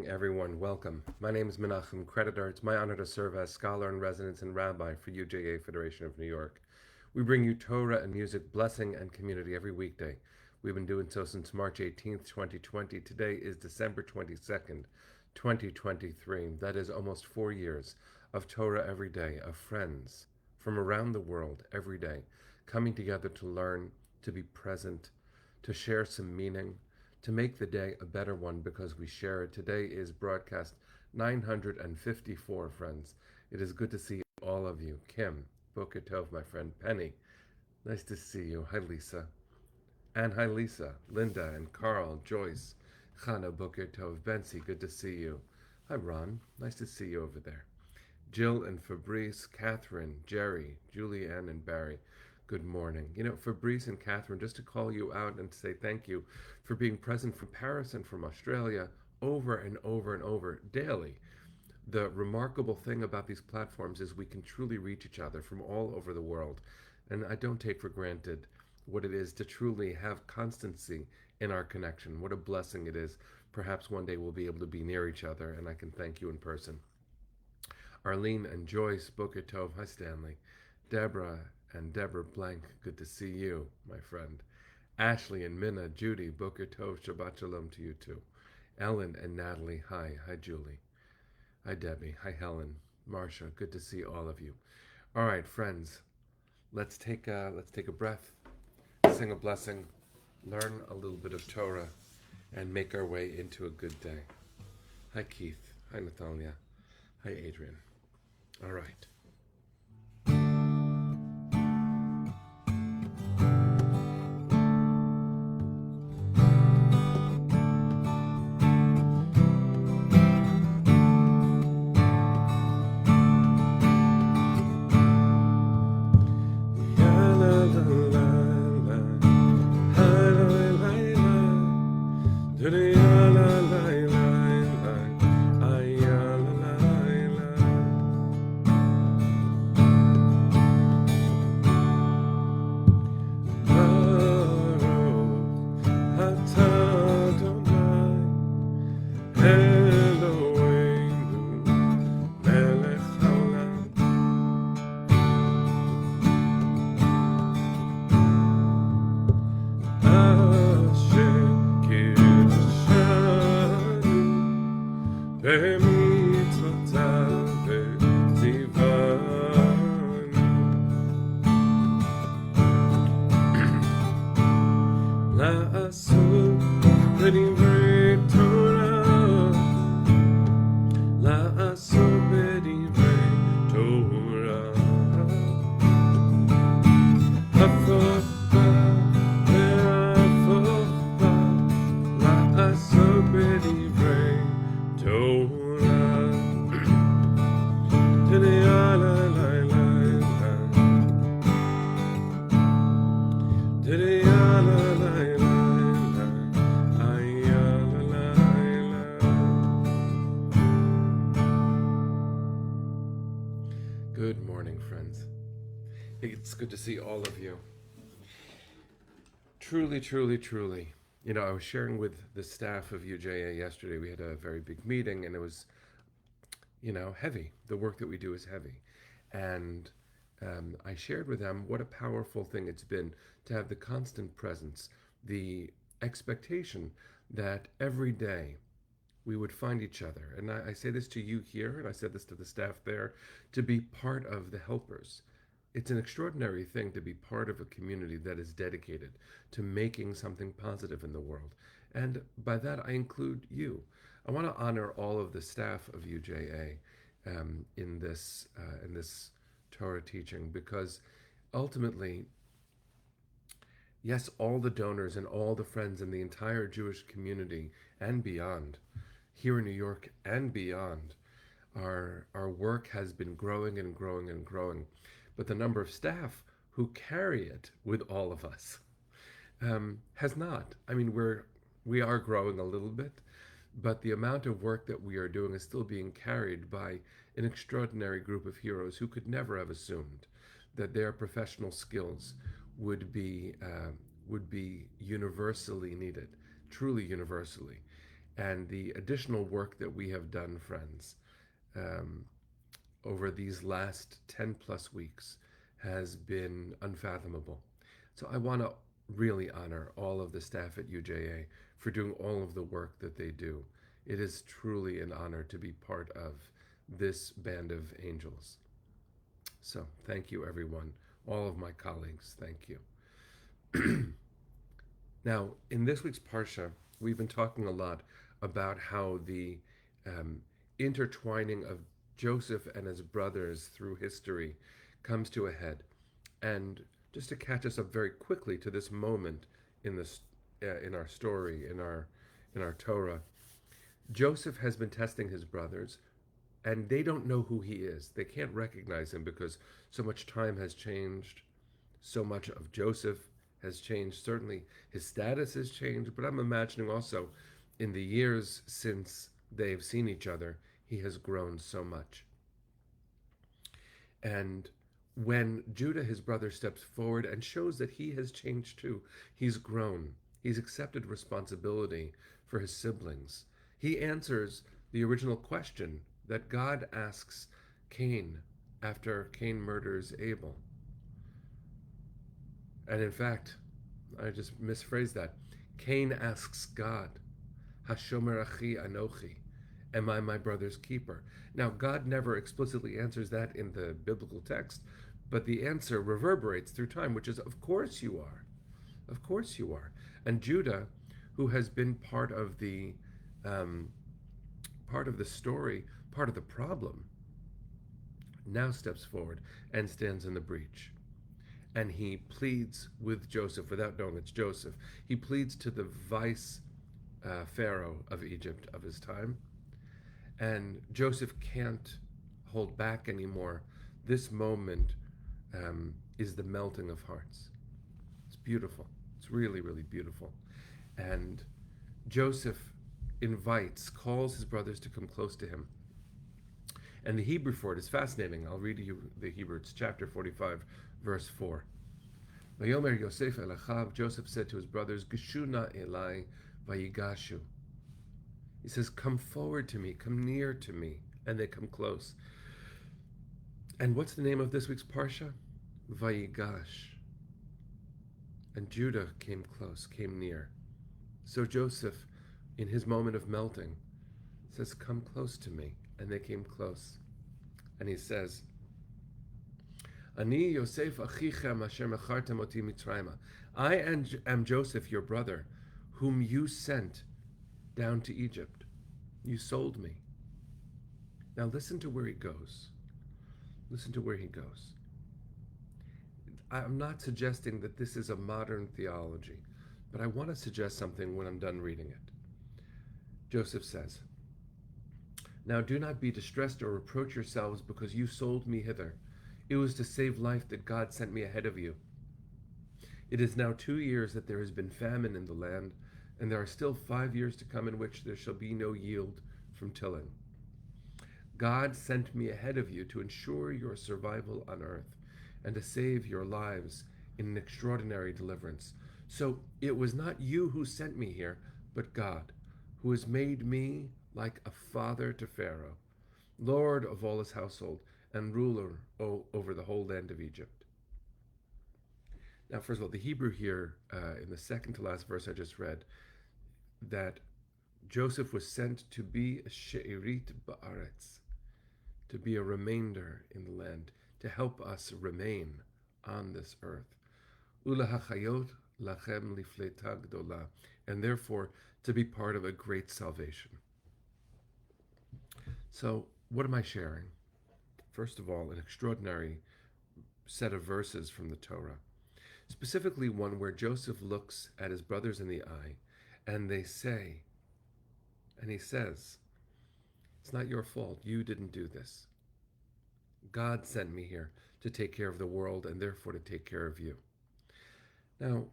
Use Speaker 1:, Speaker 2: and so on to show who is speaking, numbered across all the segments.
Speaker 1: Everyone, welcome. My name is Menachem Creditor. It's my honor to serve as scholar in residence and rabbi for UJA Federation of New York. We bring you Torah and music, blessing, and community every weekday. We've been doing so since March 18th, 2020. Today is December 22nd, 2023. That is almost 4 years of Torah every day, of friends from around the world every day, coming together to learn, to be present, to share some meaning, to make the day a better one because we share it. Today is broadcast 954, friends. It is good to see all of you. Kim, Boker Tov, my friend. Penny, nice to see you. Hi, Lisa. And hi, Lisa. Linda and Carl, Joyce, Chana, Boker Tov. Bensi, good to see you. Hi, Ron. Nice to see you over there. Jill and Fabrice, Catherine, Jerry, Julianne, and Barry. Good morning. Fabrice and Catherine, just to call you out and say thank you for being present from Paris and from Australia over and over and over daily. The remarkable thing about these platforms is we can truly reach each other from all over the world. And I don't take for granted what it is to truly have constancy in our connection. What a blessing it is. Perhaps one day we'll be able to be near each other and I can thank you in person. Arlene and Joyce, Boker Tov. Hi, Stanley. Deborah and Deborah Blank, good to see you, my friend. Ashley and Minna, Judy, Boker Tov, Shabbat Shalom to you too. Ellen and Natalie, hi. Hi, Julie. Hi, Debbie. Hi, Helen. Marcia, good to see all of you. All right, friends, let's take a breath, sing a blessing, learn a little bit of Torah, and make our way into a good day. Hi, Keith. Hi, Natalia. Hi, Adrian. All right. Good morning, friends. It's good to see all of you. Truly, truly, truly. I was sharing with the staff of UJA yesterday. We had a very big meeting and it was, heavy. The work that we do is heavy. And I shared with them what a powerful thing it's been to have the constant presence, the expectation that every day we would find each other. And I say this to you here, and I said this to the staff there, to be part of the helpers. It's an extraordinary thing to be part of a community that is dedicated to making something positive in the world. And by that, I include you. I want to honor all of the staff of UJA in this Torah teaching, because ultimately, yes, all the donors and all the friends in the entire Jewish community and beyond, here in New York and beyond, our work has been growing and growing and growing. But the number of staff who carry it with all of us has not. I mean, we are growing a little bit, but the amount of work that we are doing is still being carried by an extraordinary group of heroes who could never have assumed that their professional skills would be universally needed, truly universally. And the additional work that we have done, friends, um, over these last 10 plus weeks has been unfathomable. So I want to really honor all of the staff at UJA for doing all of the work that they do. It is truly an honor to be part of this band of angels. So thank you, everyone. All of my colleagues, thank you. Now, in this week's Parsha, we've been talking a lot about how the um, intertwining of Joseph and his brothers through history comes to a head. And just to catch us up very quickly to this moment in this in our story, in our Torah, Joseph has been testing his brothers, and they don't know who he is. They can't recognize him because so much time has changed. So much of Joseph has changed. Certainly his status has changed, but I'm imagining also in the years since they've seen each other, he has grown so much. And when Judah, his brother, steps forward and shows that he has changed too, he's grown, he's accepted responsibility for his siblings. He answers the original question that God asks Cain after Cain murders Abel. And in fact, I just misphrased that. Cain asks God, Hashomer achi anochi, am I my brother's keeper? Now, God never explicitly answers that in the biblical text, but the answer reverberates through time, which is, of course you are. Of course you are. And Judah, who has been part of the story, part of the problem, now steps forward and stands in the breach. And he pleads with Joseph, without knowing it's Joseph. He pleads to the vice Pharaoh of Egypt of his time. And Joseph can't hold back anymore. This moment is the melting of hearts. It's beautiful. It's really, really beautiful. And Joseph calls his brothers to come close to him. And the Hebrew for it is fascinating. I'll read you the Hebrew. It's chapter 45, verse 4. Vayomer Yosef el Achav, Joseph said to his brothers, Geshuna elai vayigashu. He says, come forward to me, come near to me. And they come close. And what's the name of this week's Parsha? Vayigash. And Judah came close, came near. So Joseph, in his moment of melting, says, come close to me. And they came close. And he says, Ani Yosef achichem asher mechartem oti mitzrayma. I am Joseph, your brother, whom you sent down to Egypt. You sold me. Now listen to where he goes. Listen to where he goes. I'm not suggesting that this is a modern theology, but I want to suggest something when I'm done reading it. Joseph says, now do not be distressed or reproach yourselves because you sold me hither. It was to save life that God sent me ahead of you. It is now 2 years that there has been famine in the land, and there are still 5 years to come in which there shall be no yield from tilling. God sent me ahead of you to ensure your survival on earth and to save your lives in an extraordinary deliverance. So it was not you who sent me here, but God, who has made me like a father to Pharaoh, Lord of all his household, and ruler over the whole land of Egypt. Now, first of all, the Hebrew here, in the second to last verse I just read, that Joseph was sent to be a she'irit ba'aretz, to be a remainder in the land, to help us remain on this earth. Ulahachayot lachem lifleta gdola, and therefore to be part of a great salvation. So, what am I sharing? First of all, an extraordinary set of verses from the Torah, specifically one where Joseph looks at his brothers in the eye, and he says, it's not your fault, you didn't do this. God sent me here to take care of the world and therefore to take care of you. Now,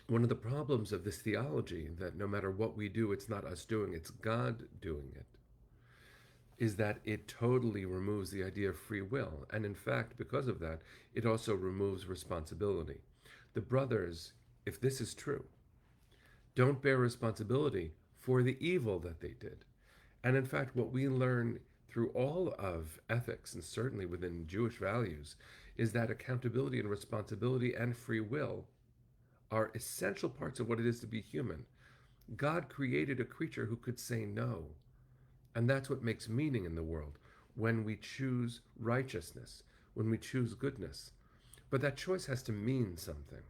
Speaker 1: one of the problems of this theology, that no matter what we do, it's not us doing, it's God doing it, is that it totally removes the idea of free will. And in fact, because of that, it also removes responsibility. The brothers, if this is true, don't bear responsibility for the evil that they did. And in fact, what we learn through all of ethics, and certainly within Jewish values, is that accountability and responsibility and free will are essential parts of what it is to be human. God created a creature who could say no. And that's what makes meaning in the world, when we choose righteousness, when we choose goodness. But that choice has to mean something.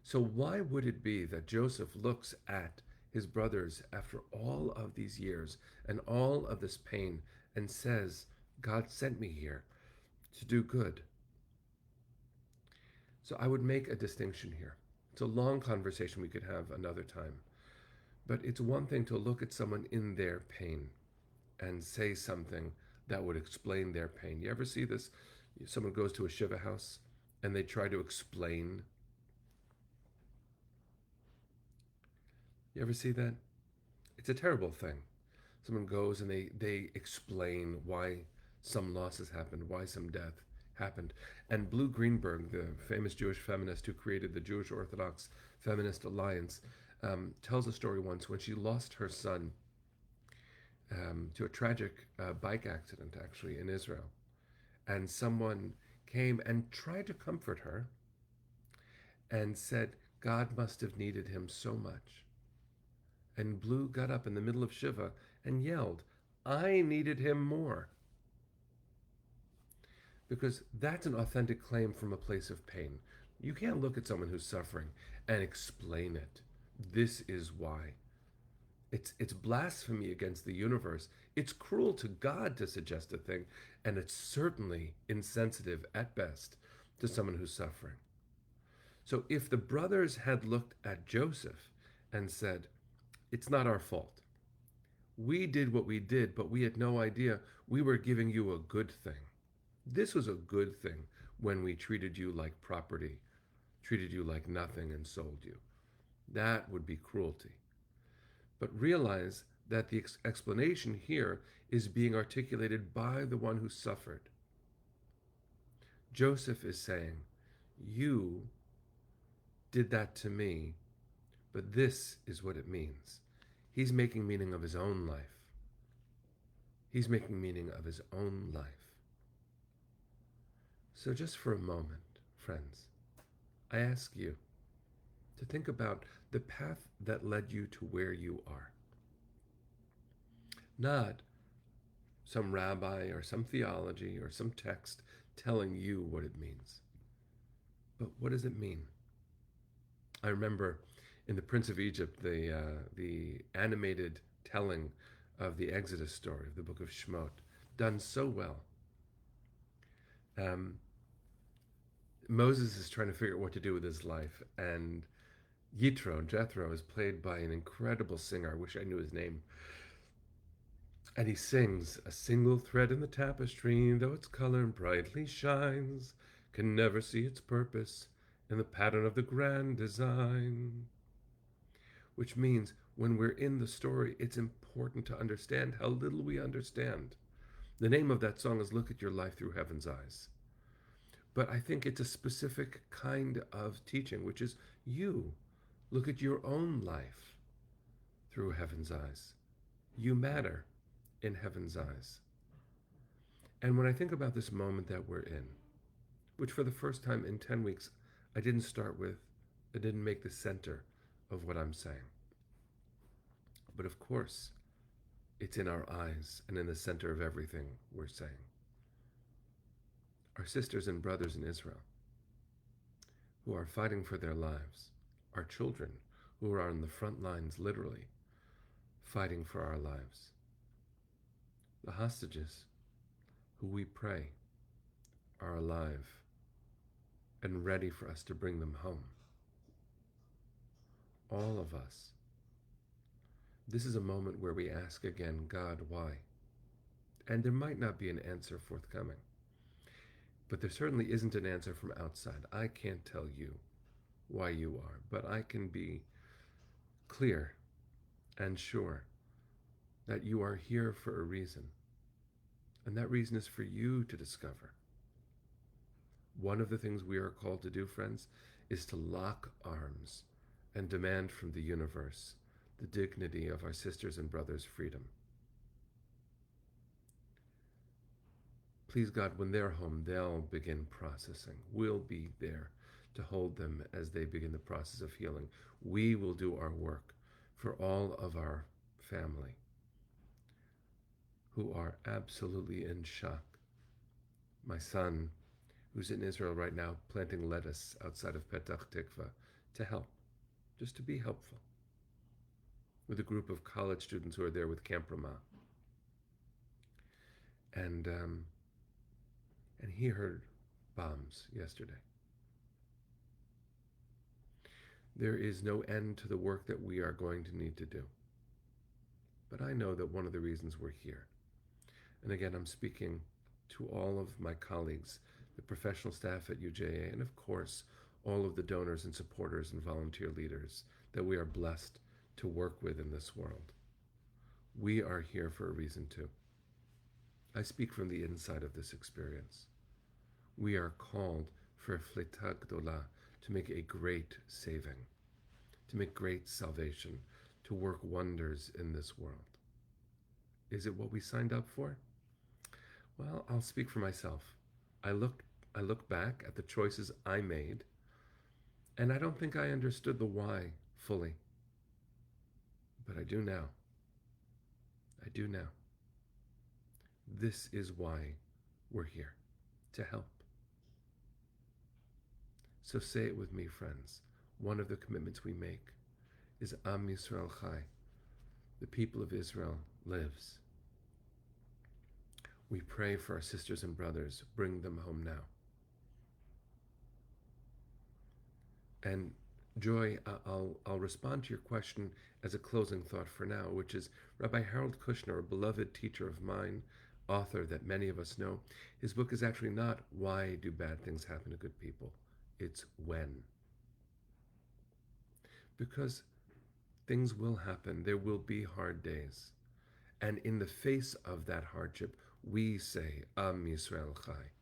Speaker 1: So, why would it be that Joseph looks at his brothers after all of these years and all of this pain and says, God sent me here to do good? So, I would make a distinction here. It's a long conversation we could have another time. But it's one thing to look at someone in their pain and say something that would explain their pain. You ever see this? Someone goes to a Shiva house and they try to explain. You ever see that? It's a terrible thing. Someone goes and they explain why some losses happened, why some death happened. And Blue Greenberg, the famous Jewish feminist who created the Jewish Orthodox Feminist Alliance, tells a story once when she lost her son to a tragic bike accident, actually, in Israel. And someone came and tried to comfort her and said, God must have needed him so much. And Blue got up in the middle of Shiva and yelled, I needed him more. Because that's an authentic claim from a place of pain. You can't look at someone who's suffering and explain it. This is why. It's blasphemy against the universe. It's cruel to God to suggest a thing, and it's certainly insensitive at best to someone who's suffering. So if the brothers had looked at Joseph and said, it's not our fault. We did what we did, but we had no idea we were giving you a good thing. This was a good thing when we treated you like property, treated you like nothing, and sold you. That would be cruelty. But realize that the explanation here is being articulated by the one who suffered. Joseph is saying, you did that to me, but this is what it means. He's making meaning of his own life. He's making meaning of his own life. So just for a moment, friends, I ask you to think about the path that led you to where you are. Not some rabbi or some theology or some text telling you what it means. But what does it mean? I remember in The Prince of Egypt, the animated telling of the Exodus story of the book of Shemot, done so well. Moses is trying to figure out what to do with his life, and Jethro, is played by an incredible singer. I wish I knew his name. And he sings, a single thread in the tapestry, though its color brightly shines, can never see its purpose in the pattern of the grand design. Which means when we're in the story, it's important to understand how little we understand. The name of that song is Look at Your Life Through Heaven's Eyes. But I think it's a specific kind of teaching, which is you look at your own life through heaven's eyes. You matter in heaven's eyes. And when I think about this moment that we're in, which for the first time in 10 weeks, I didn't make the center of what I'm saying. But of course, it's in our eyes and in the center of everything we're saying. Our sisters and brothers in Israel who are fighting for their lives, our children who are on the front lines, literally, fighting for our lives, the hostages who we pray are alive and ready for us to bring them home. All of us. This is a moment where we ask again, God, why? And there might not be an answer forthcoming. But there certainly isn't an answer from outside. I can't tell you why you are, but I can be clear and sure that you are here for a reason. And that reason is for you to discover. One of the things we are called to do, friends, is to lock arms and demand from the universe the dignity of our sisters and brothers' freedom. Please God, when they're home, they'll begin processing. We'll be there to hold them as they begin the process of healing. We will do our work for all of our family who are absolutely in shock. My son, who's in Israel right now, planting lettuce outside of Petach Tikva to help, just to be helpful, with a group of college students who are there with Camp Ramah. And he heard bombs yesterday. There is no end to the work that we are going to need to do. But I know that one of the reasons we're here, and again, I'm speaking to all of my colleagues, the professional staff at UJA, and of course, all of the donors and supporters and volunteer leaders that we are blessed to work with in this world. We are here for a reason too. I speak from the inside of this experience. We are called for a Fleta Gdola, to make a great saving, to make great salvation, to work wonders in this world. Is it what we signed up for? Well, I'll speak for myself. I look back at the choices I made, and I don't think I understood the why fully. But I do now. I do now. This is why we're here, to help. So say it with me, friends. One of the commitments we make is Am Yisrael Chai. The people of Israel lives. We pray for our sisters and brothers. Bring them home now. And Joy, I'll respond to your question as a closing thought for now, which is Rabbi Harold Kushner, a beloved teacher of mine, author that many of us know. His book is actually not Why Do Bad Things Happen to Good People? It's when. Because things will happen. There will be hard days. And in the face of that hardship, we say, Am Yisrael Chai.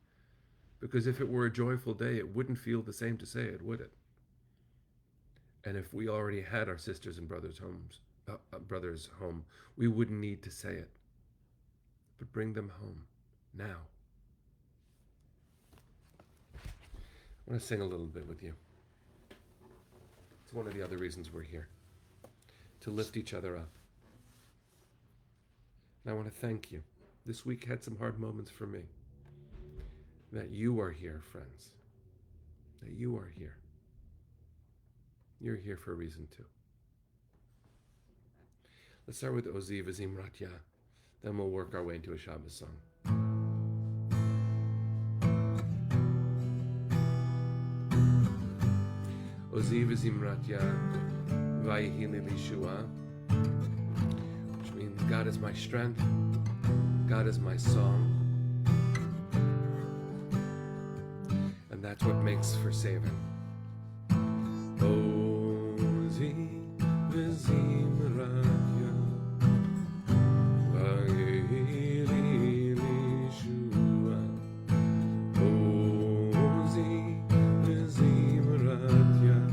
Speaker 1: Because if it were a joyful day, it wouldn't feel the same to say it, would it? And if we already had our sisters and brothers' home, we wouldn't need to say it. But bring them home now. I want to sing a little bit with you. It's one of the other reasons we're here, to lift each other up. And I want to thank you. This week had some hard moments for me. That you are here, friends. That you are here. You're here for a reason too. Let's start with Oziv Zimrat Yah. Then we'll work our way into a Shabbos song. Oziv Zimrat Yah, Vayihi Lishua, which means God is my strength, God is my song, and that's what makes for saving. Oziv Zimrat Yah, Vayihi Lishua, Oziv Zimrat Yah.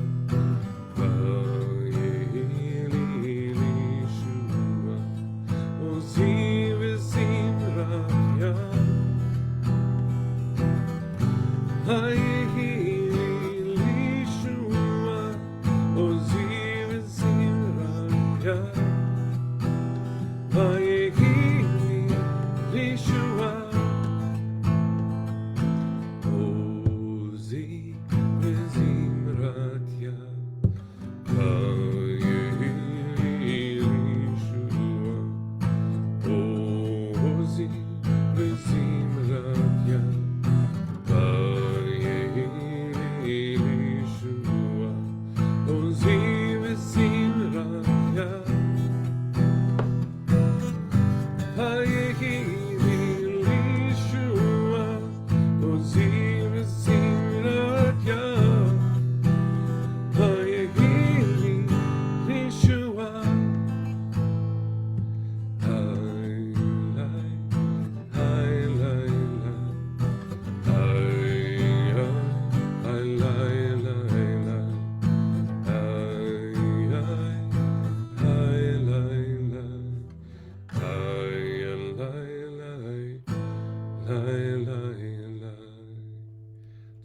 Speaker 1: Let's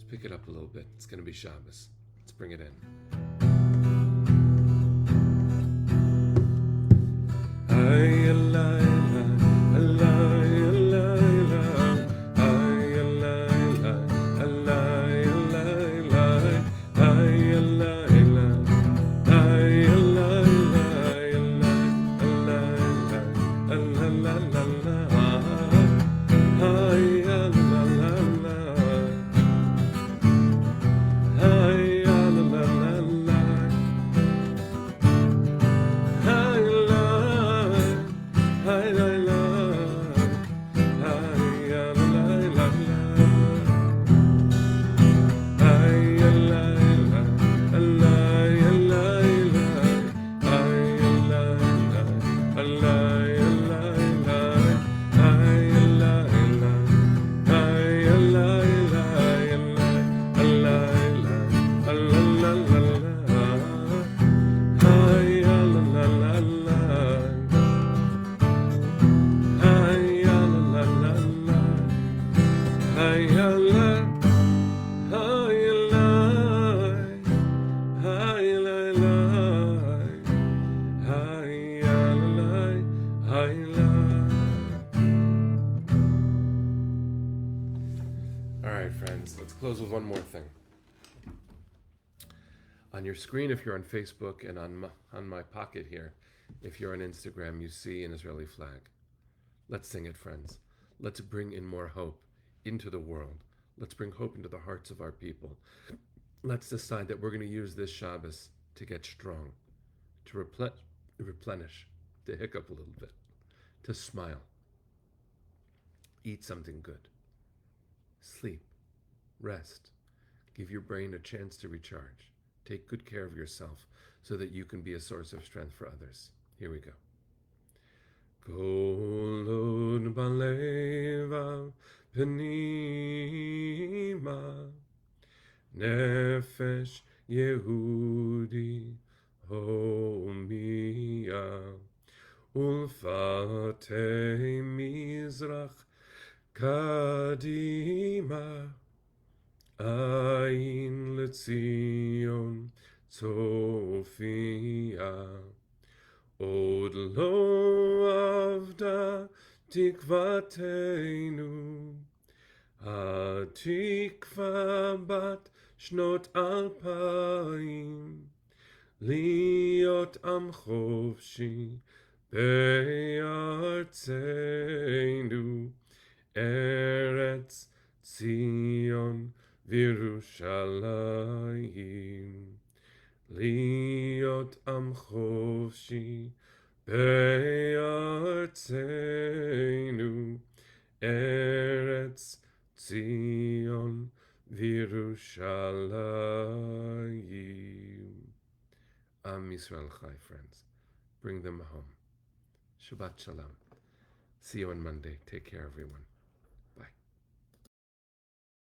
Speaker 1: pick it up a little bit. It's going to be Shabbos. Let's bring it in. All right, friends, let's close with one more thing. On your screen, if you're on Facebook, and on my pocket here, if you're on Instagram, you see an Israeli flag. Let's sing it, friends. Let's bring in more hope into the world. Let's bring hope into the hearts of our people. Let's decide that we're going to use this Shabbos to get strong, to replenish, to hiccup a little bit, to smile, eat something good, sleep, rest, give your brain a chance to recharge. Take good care of yourself so that you can be a source of strength for others. Here we go. Kolod baleva penima nefesh Yehudi homia ulfatei mizrach kadima Ayin Letzion Sophia Od lo avda tikvatenu Hatikva bat shnot alpayim Liot am chovshi be'artzenu Eretz Zion Virushalayim Liot am chovshi be'artzenu Eretz Zion Virushalayim. Am Yisrael Chai, friends. Bring them home. Shabbat Shalom. See you on Monday. Take care, everyone.